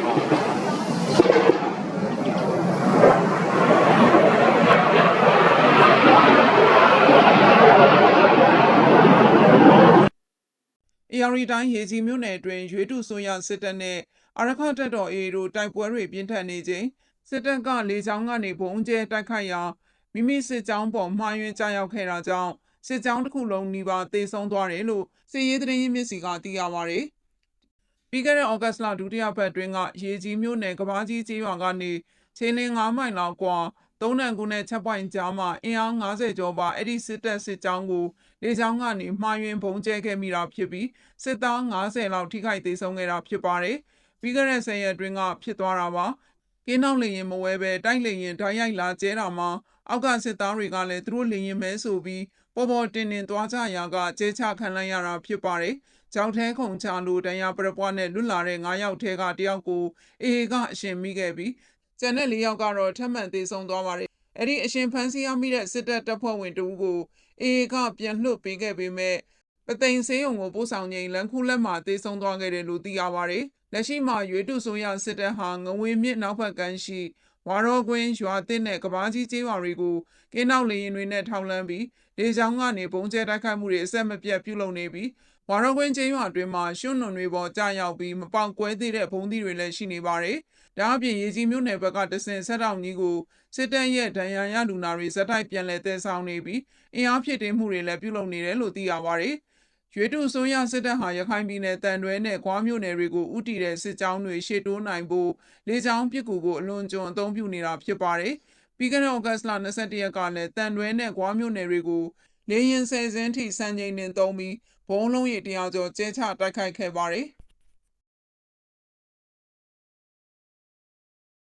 အေရီတိုင်းရေကြီးမြို့နယ်အတွင်းရွေးတုဆိုရစစ်တပ်နဲ့အာရခတပ်တော် AA တို့တိုက်ပွဲတွေပြင်းထန်နေချိန်စစ်တပ်ကလေကြောင်းကနေဘုံကျဲတိုက်ခိုက်ရာမိမိစစ်ကြောင်းပေါ်မှားယွင်းကြားရောက်ခဲ့တာကြောင့်စစ်ကြောင်းတစ်ခုလုံးနှီးပါသေဆုံးသွားတယ်လို့စစ်ရေးသတင်းရင်းမြစ်စီကသိရပါတယ်။ပြီးခဲ့တဲ့ဩဂတ်စ်လဒုတိယပတ်တွင်ကရေကြီးမြို့နယ်ကဘာကြီးကျေးရွာကနေချင်းလင်း9မိုင်လောက်ကွာသုံးတန်ကူနဲ့ချက်ပွိုင်ကြားမှာအင်အား90ကျော်ပါအဲ့ဒီစစ်တပ်စစ်ကြောင်းကိုလေကြောင်းကနေမှားယွင်းဘုံကျဲခဲ့မိတာဖြစ်ပြီးစစ်သား90လောက်ထိခိုက်သေးဆုံးခဲ့တာဖြစ်ပါတယ်။ပြီးခဲ့တဲ့10ရက်အတွင်းကဖြစ်သွားတာပါ။ကင်းနောက်လေရင်မဝဲပဲတိုက်လေရင်ဓာတ်ရိုက်လာကျဲတာမှာအောက်ကစစ်သားတွေကလည်းသူတို့လေရင်မဲဆိုပြီးပေါ်ပေါ်တင်တင်သွားကြရာကကျဲချခံလိုက်ရတာဖြစ်ပါတယ်။ကြောက်ထဲခုံချလို့တန်ရာပရပွားနဲ့လွတ်လာတဲ့9ယောက်ထဲကတယောက်ကိုအေအေကအရှင်မိခဲ့ပြီးကျန်တဲ့4ယောက်ကတော့ထပ်မံသေဆုံးသွားပါတယ်။အဲ့ဒီအရှင်ဖန်စီရမိတဲ့စစ်တပ်တပ်ဖွဲ့ဝင်တဦးကိုအေအေကပြန်လွှတ်ပေးခဲ့ပေမဲ့ပသိမ်ဆေးရုံကိုပို့ဆောင်ချိန်လန်ခုလက်မှာသေဆုံးသွားခဲ့တယ်လို့သိရပါတယ်။လက်ရှိမှာရွေးတုဆိုရစစ်တပ်ဟာငဝေမြစ်နောက်ဘက်ကမ်းရှိဝါရောကွင်းရွာသစ်နဲ့ကဘာကြီးကျေးရွာတွေကိုကင်းနောက်လေရင်တွေနဲ့ထောက်လန်းပြီးလေကြောင်းကနေပုံကျဲတိုက်ခိုက်မှုတွေအဆက်မပြတ်ပြုလုပ်နေပြီးဝါရောကွင်းကျေးရွာအတွင်းမှာရွှွန်းနွန်တွေပေါ်ကျရောက်ပြီးမပေါက်ကွဲသေးတဲ့ဘုံသီးတွေလည်းရှိနေပါတယ်။ဒါအပြင်ရေကြီးမြို့နယ်ဘက်ကတဆင်ဆက်တောင်ကြီးကိုစစ်တပ်ရဲ့ဒဏ်ရာရလူနာတွေဇက်တိုက်ပြန်လည်တည်ဆောင်နေပြီးအင်အားဖြစ်တင်မှုတွေလည်းပြုလုပ်နေတယ်လို့သိရပါတယ်။ရွေးတုဆိုရစစ်တပ်ဟာရခိုင်ပြည်နယ်တန်တွဲနဲ့ဂွားမြို့နယ်တွေကိုဥတီတဲ့စစ်ကြောင်းတွေရှေ့တိုးနိုင်ဖို့လေကြောင်းပစ်ကူကိုအလွန်ကျွံအသုံးပြုနေတာဖြစ်ပါတယ်။ပြီးခဲ့တဲ့ဩဂတ်စ်လ21ရက်ကလည်းတန်တွဲနဲ့ဂွားမြို့နယ်တွေကိုလေရင်10စင်းထိစံချိန်တင်သုံးပြီးဘုံလုံးရည်100ကျော်ကျဲချတိုက်ခိုက်ခဲ့ပါတယ်။